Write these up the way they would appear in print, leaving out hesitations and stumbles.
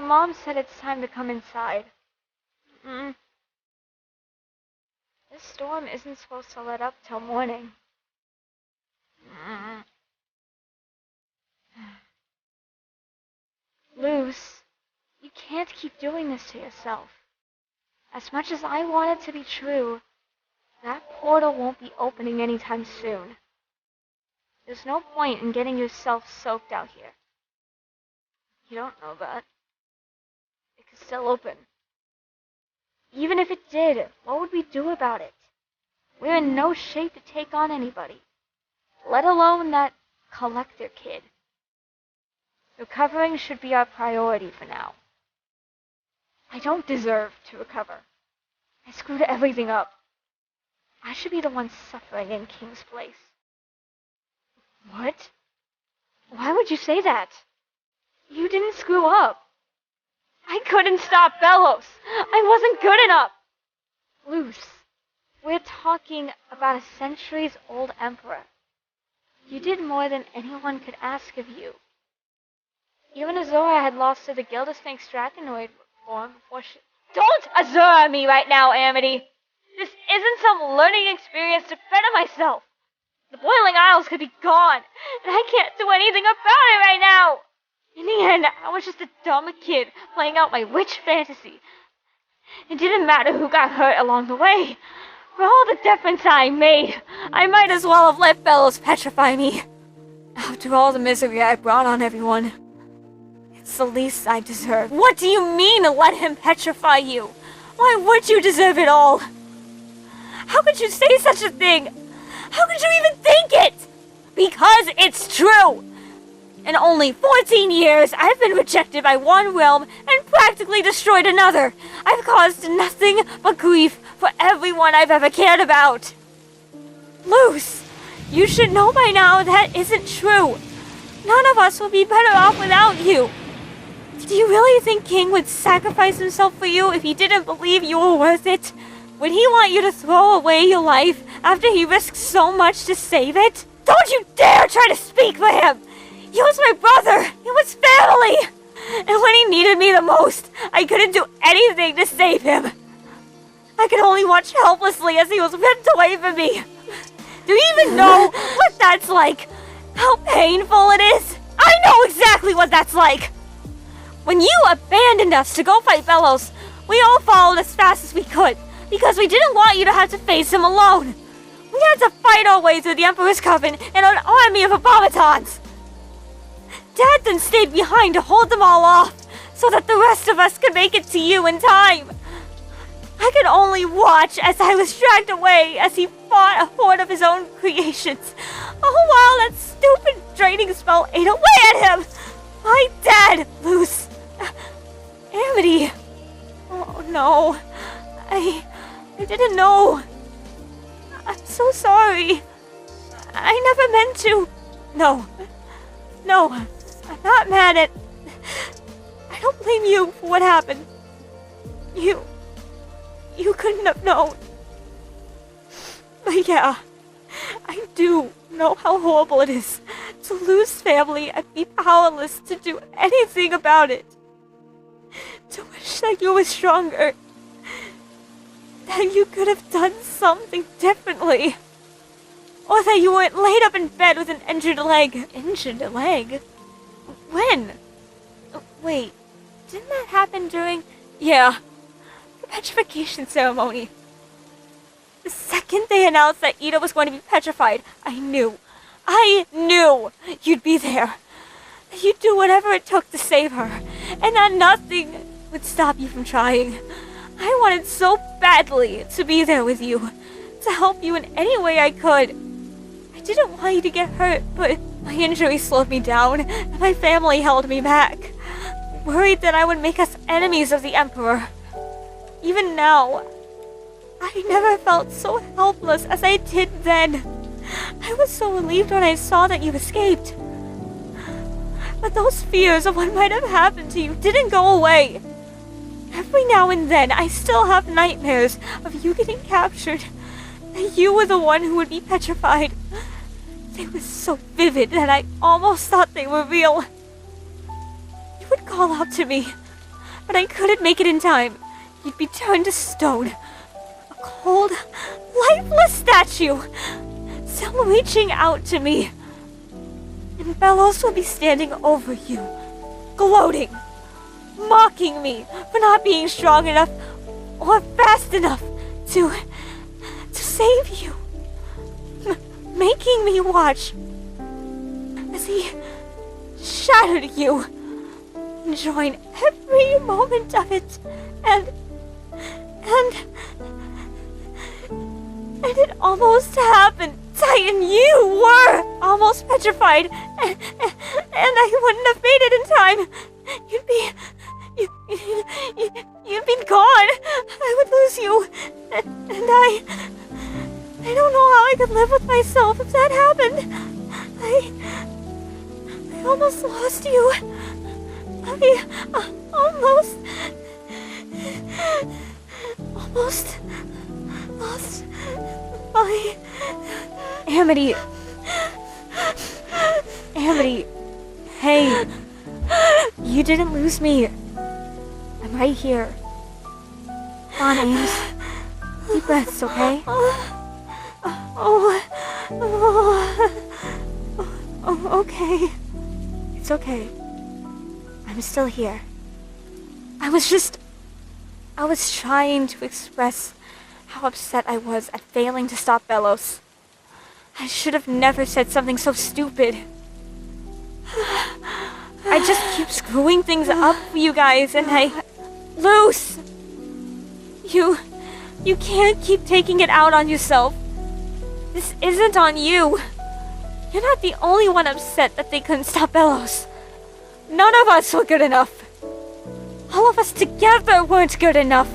Mom said it's time to come inside. This storm isn't supposed to let up till morning. Luz, you can't keep doing this to yourself. As much as I want it to be true, that portal won't be opening anytime soon. There's no point in getting yourself soaked out here. You don't know that. It could still open. Even if it did, what would we do about it? We're in no shape to take on anybody, let alone that collector kid. Recovering should be our priority for now. I don't deserve to recover. I screwed everything up. I should be the one suffering in King's place. What? Why would you say that? You didn't screw up. I couldn't stop Belos. I wasn't good enough. Luz, we're talking about a centuries-old emperor. You did more than anyone could ask of you. Even Azora had lost to the Gildersnake Strachanoid form before she... Don't Azora me right now, Amity! This isn't some learning experience to better myself. The Boiling Isles could be gone, and I can't do anything about it right now. In the end, I was just a dumb kid playing out my witch fantasy. It didn't matter who got hurt along the way. For all the difference I made, I might as well have let Belos petrify me. After all the misery I brought on everyone, it's the least I deserve. What do you mean, let him petrify you? Why would you deserve it all? How could you say such a thing? How could you even think it? Because it's true! In only 14 years, I've been rejected by one realm and practically destroyed another. I've caused nothing but grief for everyone I've ever cared about. Luz, you should know by now that isn't true. None of us will be better off without you. Do you really think King would sacrifice himself for you if he didn't believe you were worth it? Would he want you to throw away your life after he risked so much to save it? Don't you dare try to speak for him! He was my brother! He was family! And when he needed me the most, I couldn't do anything to save him. I could only watch helplessly as he was ripped away from me. Do you even know what that's like? How painful it is? I know exactly what that's like! When you abandoned us to go fight Belos, we all followed as fast as we could, because we didn't want you to have to face him alone. We had to fight our way through the Emperor's Coven and an army of automatons. Dad then stayed behind to hold them all off, so that the rest of us could make it to you in time. I could only watch as I was dragged away as he fought a horde of his own creations, all while that stupid draining spell ate away at him. My dad, Luz. Amity. Oh no. I didn't know. I'm so sorry. I never meant to. No, I'm not mad at... I don't blame you for what happened. You couldn't have known. But yeah, I do know how horrible it is to lose family and be powerless to do anything about it. To wish that you were stronger. That you could have done something differently. Or that you weren't laid up in bed with an injured leg. Injured leg? When? Wait, didn't that happen during... Yeah, the petrification ceremony. The second they announced that Ida was going to be petrified, I knew you'd be there. That you'd do whatever it took to save her. And that nothing would stop you from trying. I wanted so badly to be there with you. To help you in any way I could. I didn't want you to get hurt, but my injury slowed me down, and my family held me back. Worried that I would make us enemies of the Emperor. Even now, I never felt so helpless as I did then. I was so relieved when I saw that you escaped. But those fears of what might have happened to you didn't go away. Every now and then, I still have nightmares of you getting captured. That you were the one who would be petrified. They were so vivid that I almost thought they were real. You would call out to me. but I couldn't make it in time. You'd be turned to stone. A cold, lifeless statue, still reaching out to me. And Bellows will be standing over you, gloating, mocking me for not being strong enough or fast enough to save you. Making me watch as he shattered you, enjoying every moment of it, and it almost happened. Titan, you were almost petrified, and I wouldn't have made it in time. You'd be gone. I would lose you, and I don't know how I could live with myself if that happened. I almost lost you. I almost lost my... Amity. Amity. Hey. You didn't lose me. I'm right here. Come on, Ames. Deep breaths, okay? Okay. It's okay. I'm still here. I was trying to express how upset I was at failing to stop Bellows. I should have never said something so stupid. I just keep screwing things up for you guys, and Luz! You can't keep taking it out on yourself. This isn't on you. You're not the only one upset that they couldn't stop Bellows. None of us were good enough. All of us together weren't good enough.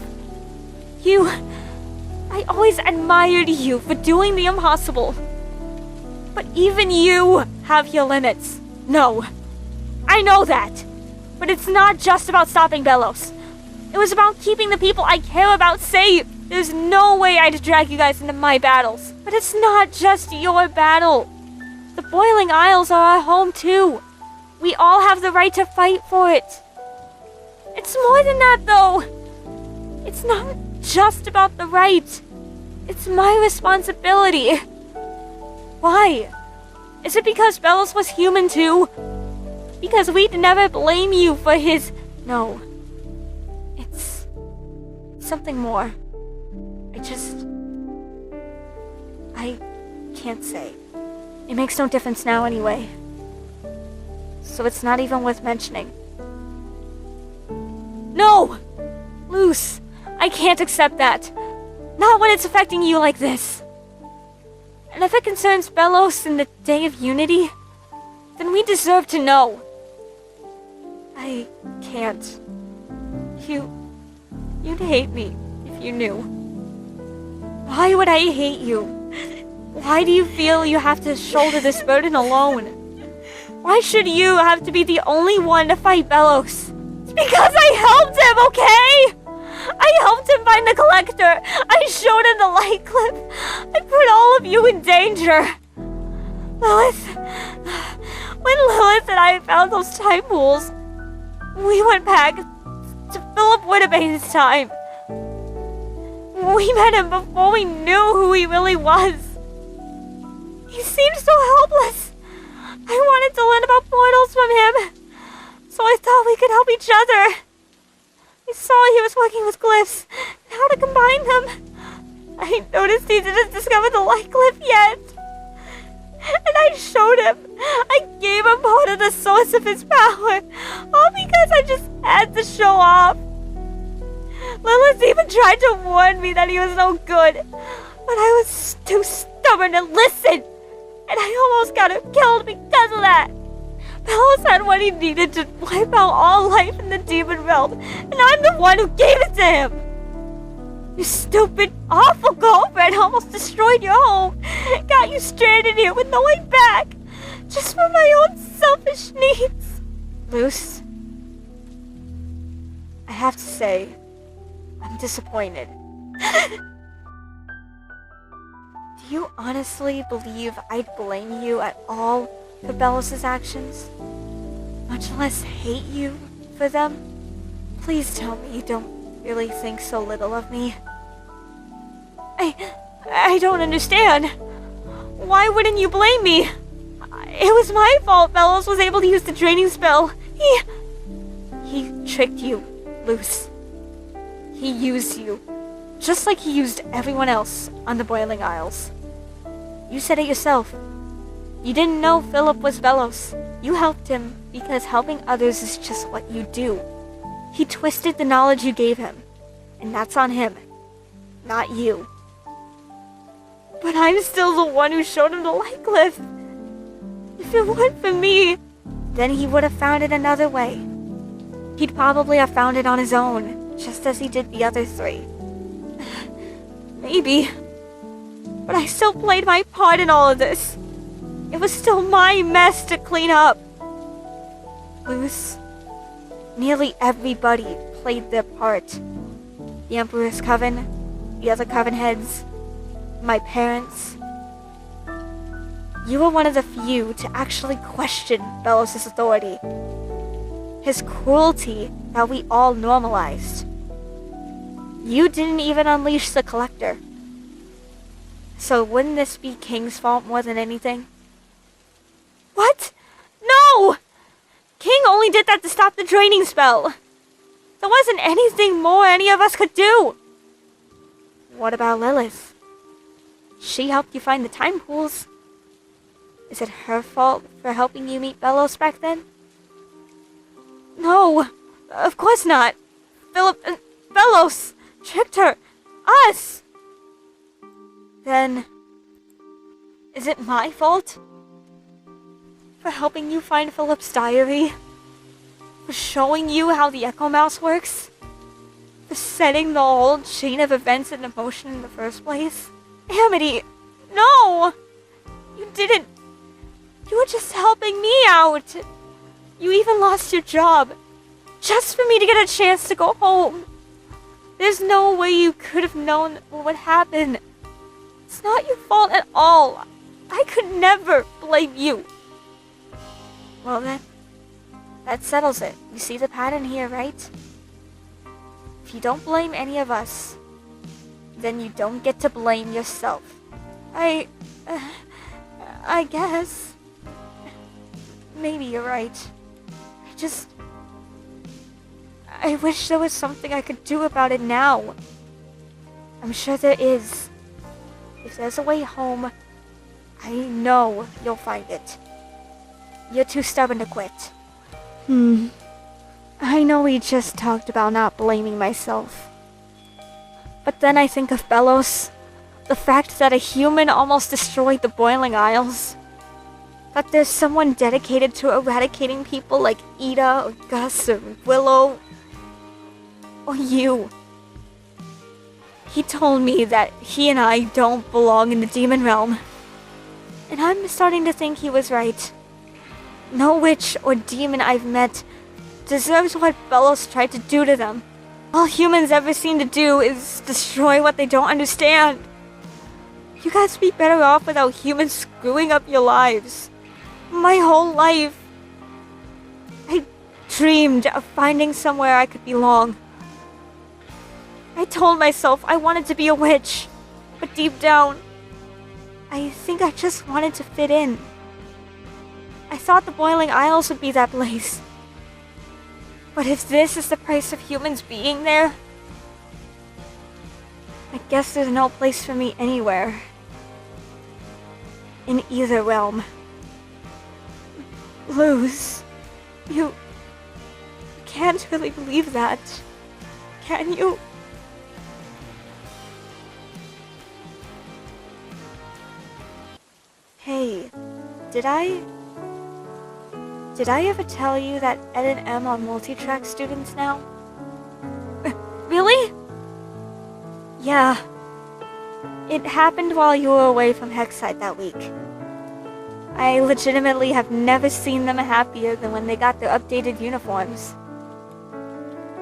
I always admired you for doing the impossible. But even you have your limits. No, I know that. But it's not just about stopping Bellows. It was about keeping the people I care about safe. There's no way I'd drag you guys into my battles. But it's not just your battle. The Boiling Isles are our home too. We all have the right to fight for it. It's more than that, though. It's not just about the right. It's my responsibility. Why? Is it because Bellows was human too? Because we'd never blame you for his... No. It's something more. I can't say. It makes no difference now anyway. So it's not even worth mentioning. No! Luz, I can't accept that. Not when it's affecting you like this. And if it concerns Bellows and the Day of Unity, then we deserve to know. I can't. You'd hate me if you knew. Why would I hate you? Why do you feel you have to shoulder this burden alone? Why should you have to be the only one to fight Bellows? It's because I helped him, okay? I helped him find the collector. I showed him the light clip. I put all of you in danger. Lilith. When Lilith and I found those time pools, we went back to Philip Whittabay's time. We met him before we knew who he really was. He seemed so helpless. I wanted to learn about portals from him, so I thought we could help each other. I saw he was working with glyphs, and how to combine them. I noticed he didn't discover the light glyph yet. And I showed him. I gave him part of the source of his power, all because I just had to show off. Lilith even tried to warn me that he was no good, but I was too stubborn to listen, and I almost got him killed because of that. Bellows had what he needed to wipe out all life in the demon realm, and I'm the one who gave it to him. Your stupid, awful girlfriend almost destroyed your home, got you stranded here with no way back, just for my own selfish needs. Luz, I have to say, I'm disappointed. Do you honestly believe I'd blame you at all for Bellows' actions? Much less hate you for them? Please tell me you don't really think so little of me. I don't understand. Why wouldn't you blame me? It was my fault Bellows was able to use the draining spell. He tricked you, Luz. He used you. Just like he used everyone else on the Boiling Isles. You said it yourself. You didn't know Philip was Bellows. You helped him because helping others is just what you do. He twisted the knowledge you gave him, and that's on him, not you. But I'm still the one who showed him the light cliff. If it weren't for me, then he would have found it another way. He'd probably have found it on his own, just as he did the other three. Maybe. But I still played my part in all of this. It was still my mess to clean up. Luz, nearly everybody played their part. The Emperor's Coven, the other Coven heads, my parents. You were one of the few to actually question Bellows' authority. His cruelty that we all normalized. You didn't even unleash the Collector. So wouldn't this be King's fault more than anything? What? No! King only did that to stop the draining spell. There wasn't anything more any of us could do. What about Lilith? She helped you find the time pools. Is it her fault for helping you meet Bellows back then? No, of course not. Bellows tricked her. Us! Then, is it my fault? For helping you find Philip's diary? For showing you how the Echo Mouse works? For setting the whole chain of events into motion in the first place? Amity, no! You didn't. You were just helping me out. You even lost your job. Just for me to get a chance to go home. There's no way you could have known what would happen. It's not your fault at all. I could never blame you. Well then, that settles it. You see the pattern here, right? If you don't blame any of us, then you don't get to blame yourself. I guess. Maybe you're right. I wish there was something I could do about it now. I'm sure there is. If there's a way home, I know you'll find it. You're too stubborn to quit. I know we just talked about not blaming myself. But then I think of Bellows. The fact that a human almost destroyed the Boiling Isles. That there's someone dedicated to eradicating people like Ida or Gus or Willow. Or you. He told me that he and I don't belong in the demon realm. And I'm starting to think he was right. No witch or demon I've met deserves what Bellows tried to do to them. All humans ever seem to do is destroy what they don't understand. You guys would be better off without humans screwing up your lives. My whole life, I dreamed of finding somewhere I could belong. I told myself I wanted to be a witch, but deep down, I think I just wanted to fit in. I thought the Boiling Isles would be that place. But if this is the price of humans being there, I guess there's no place for me anywhere. In either realm. Luz, you can't really believe that, can you? Hey, did I ever tell you that Ed and M are multi-track students now? Really? Yeah. It happened while you were away from Hexside that week. I legitimately have never seen them happier than when they got their updated uniforms.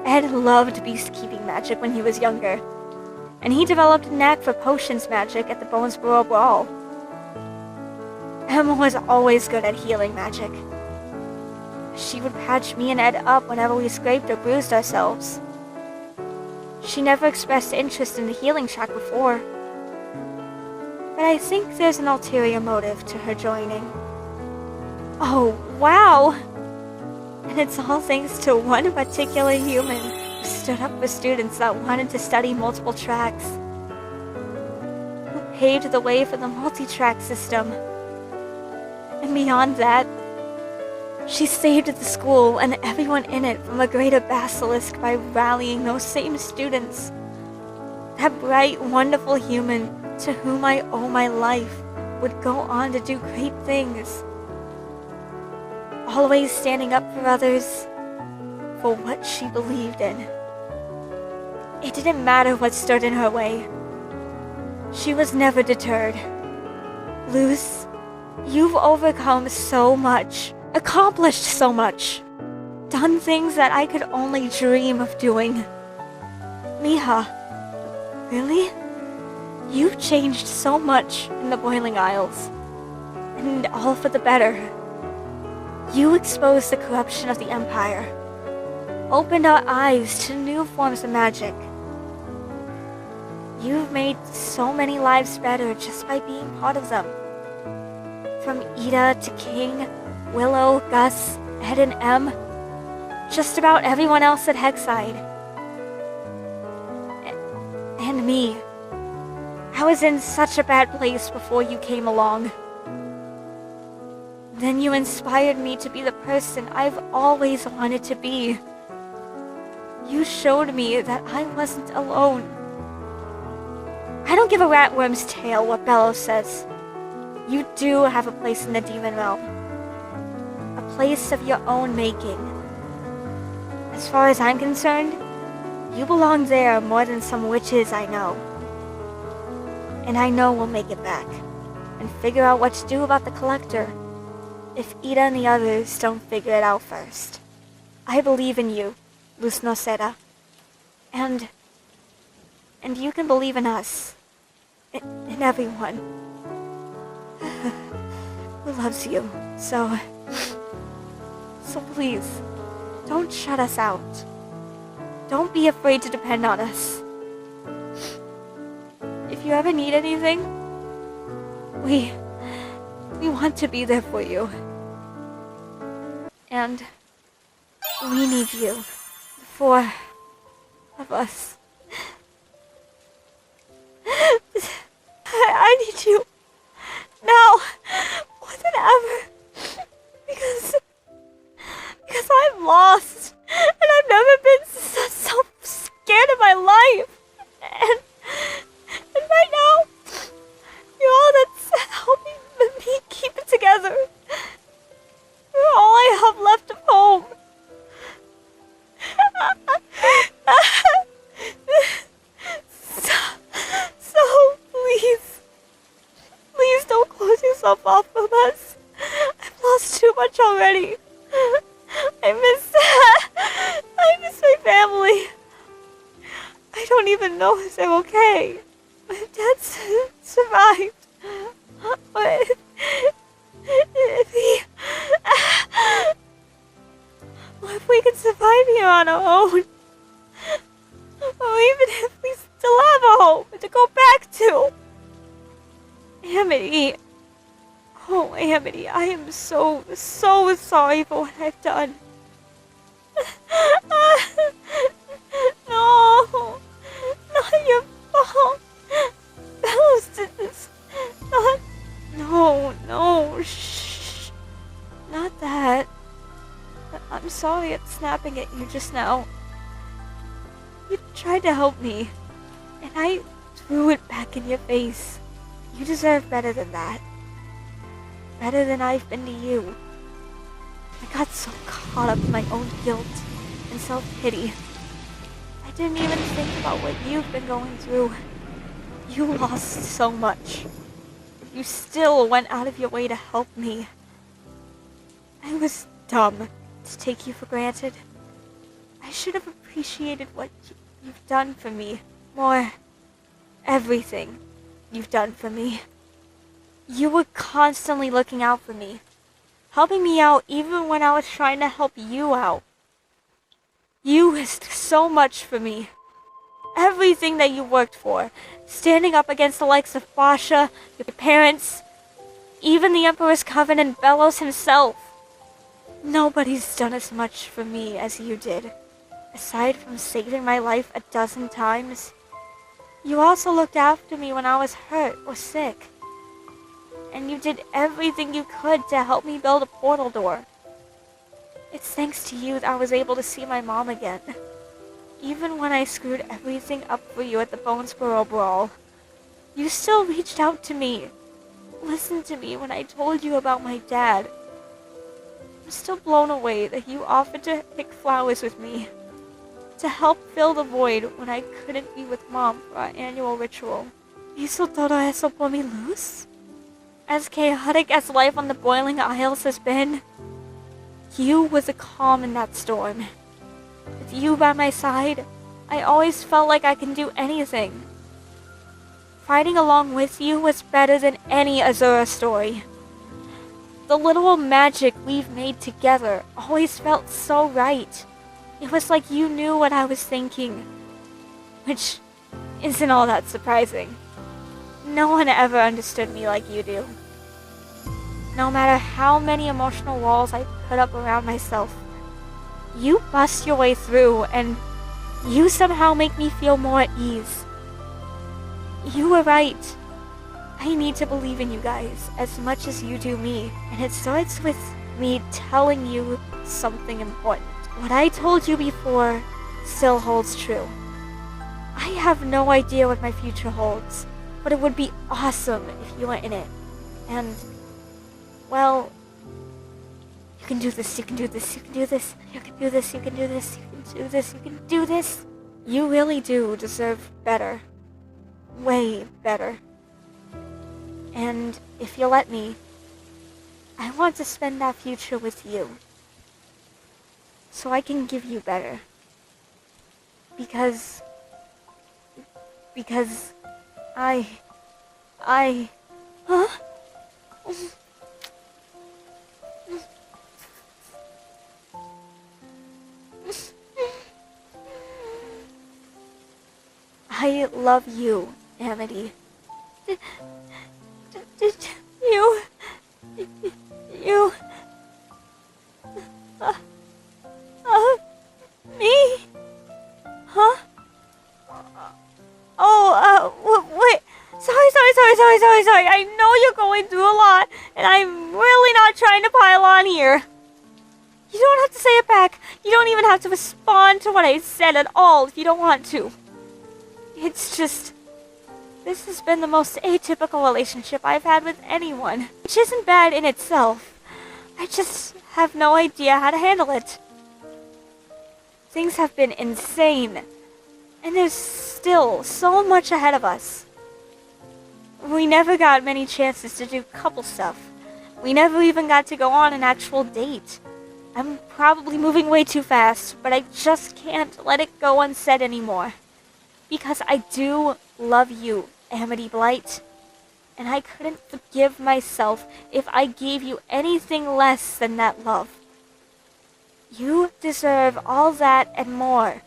Ed loved beastkeeping magic when he was younger, and he developed a knack for potions magic at the Bonesboro Brawl. Emma was always good at healing magic. She would patch me and Ed up whenever we scraped or bruised ourselves. She never expressed interest in the healing shack before. But I think there's an ulterior motive to her joining. Oh, wow! And it's all thanks to one particular human who stood up for students that wanted to study multiple tracks. Who paved the way for the multi-track system. And beyond that, she saved the school and everyone in it from a greater basilisk by rallying those same students. That bright, wonderful human to whom I owe my life would go on to do great things. Always standing up for others, for what she believed in. It didn't matter what stood in her way. She was never deterred. Luz, you've overcome so much, accomplished so much, done things that I could only dream of doing. Miha, really? You've changed so much in the Boiling Isles, and all for the better. You exposed the corruption of the Empire, opened our eyes to new forms of magic. You've made so many lives better just by being part of them. From Ida to King, Willow, Gus, Ed and Em, just about everyone else at Hexside. And me. I was in such a bad place before you came along. Then you inspired me to be the person I've always wanted to be. You showed me that I wasn't alone. I don't give a ratworm's tail what Bellows says. You do have a place in the demon realm. A place of your own making. As far as I'm concerned, you belong there more than some witches I know. And I know we'll make it back, and figure out what to do about the Collector, if Ida and the others don't figure it out first. I believe in you, Luz Nocera. And you can believe in us. In everyone. Who loves you. So please, don't shut us out. Don't be afraid to depend on us. If you ever need anything, we want to be there for you. And we need you. The four of us. I need you now more than ever. Because I'm lost. And I've never been so scared in my life. And right now, you're all that's helping me keep it together. You're all I have left of home. So please don't close yourself off from us. I've lost too much already. I miss my family. I don't even know if they're okay. My dad survived. But if we can survive here on our own, or even if we still have a home to go back to. Amity. Oh, Amity, I am so sorry for what I've done. No, not your fault. Bellows did this. No, shh. Not that. I'm sorry at snapping at you just now. You tried to help me, and I threw it back in your face. You deserve better than that. Better than I've been to you. I got so caught up in my own guilt and self-pity. I didn't even think about what you've been going through. You lost so much. You still went out of your way to help me. I was dumb to take you for granted. I should have appreciated what you've done for me more. Everything you've done for me. You were constantly looking out for me. helping me out even when I was trying to help you out. You risked so much for me. Everything that you worked for, standing up against the likes of Basha, your parents, even the Emperor's Coven and Bellows himself. Nobody's done as much for me as you did. Aside from saving my life a dozen times, you also looked after me when I was hurt or sick. And you did everything you could to help me build a portal door. It's thanks to you that I was able to see my mom again. Even when I screwed everything up for you at the Bonesboro Brawl, you still reached out to me. Listened to me when I told you about my dad. I'm still blown away that you offered to pick flowers with me, to help fill the void when I couldn't be with Mom for our annual ritual. ¿Hizo todo eso por mi Luz? As chaotic as life on the Boiling Isles has been, you was a calm in that storm. With you by my side, I always felt like I can do anything. Fighting along with you was better than any Azura story. The little magic we've made together always felt so right. It was like you knew what I was thinking, which isn't all that surprising. No one ever understood me like you do. No matter how many emotional walls I put up around myself, you bust your way through, and you somehow make me feel more at ease. You were right. I need to believe in you guys as much as you do me, and it starts with me telling you something important. What I told you before still holds true. I have no idea what my future holds, but it would be awesome if you were in it. And, well, you can do this, you can do this, you can do this, you can do this, you can do this, you can do this, you can do this. You really do deserve better. Way better. And if you let me, I want to spend that future with you. So I can give you better. Because I... Huh? I love you, Amity. Me? Huh? Wait. Sorry. I know you're going through a lot, and I'm really not trying to pile on here. You don't have to say it back. You don't even have to respond to what I said at all if you don't want to. It's just... this has been the most atypical relationship I've had with anyone, which isn't bad in itself. I just have no idea how to handle it. Things have been insane, and there's still so much ahead of us. We never got many chances to do couple stuff. We never even got to go on an actual date. I'm probably moving way too fast, but I just can't let it go unsaid anymore. Because I do love you, Amity Blight. And I couldn't forgive myself if I gave you anything less than that love. You deserve all that and more.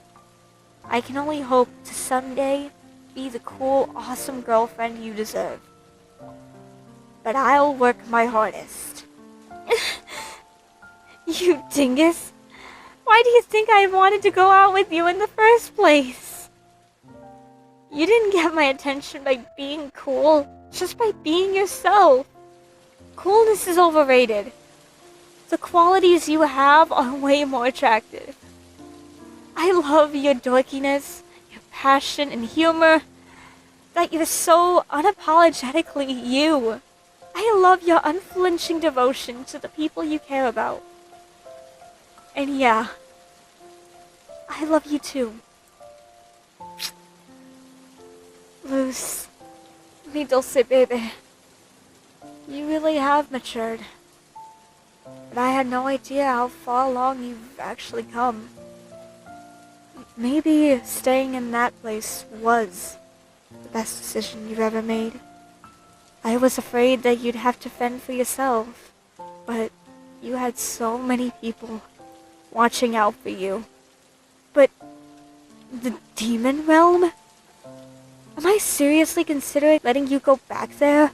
I can only hope to someday be the cool, awesome girlfriend you deserve. But I'll work my hardest. You dingus! Why do you think I wanted to go out with you in the first place? You didn't get my attention by being cool, just by being yourself. Coolness is overrated. The qualities you have are way more attractive. I love your dorkiness, your passion and humor, that you're so unapologetically you. I love your unflinching devotion to the people you care about. And yeah, I love you too. Luz, mi dulce baby, you really have matured. But I had no idea how far along you've actually come. Maybe staying in that place was the best decision you've ever made. I was afraid that you'd have to fend for yourself, but you had so many people watching out for you. But the demon realm? Am I seriously considering letting you go back there?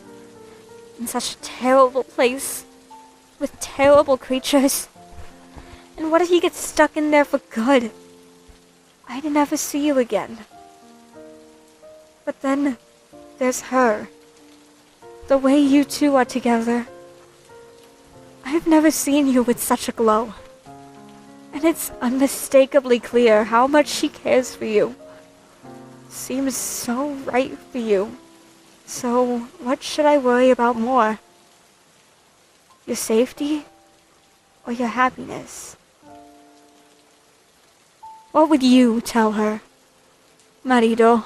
In such a terrible place, with terrible creatures. And what if you get stuck in there for good? I'd never see you again. But then, there's her. The way you two are together. I've never seen you with such a glow. And it's unmistakably clear how much she cares for you. Seems so right for you. So, what should I worry about more? Your safety? Or your happiness? What would you tell her, marido?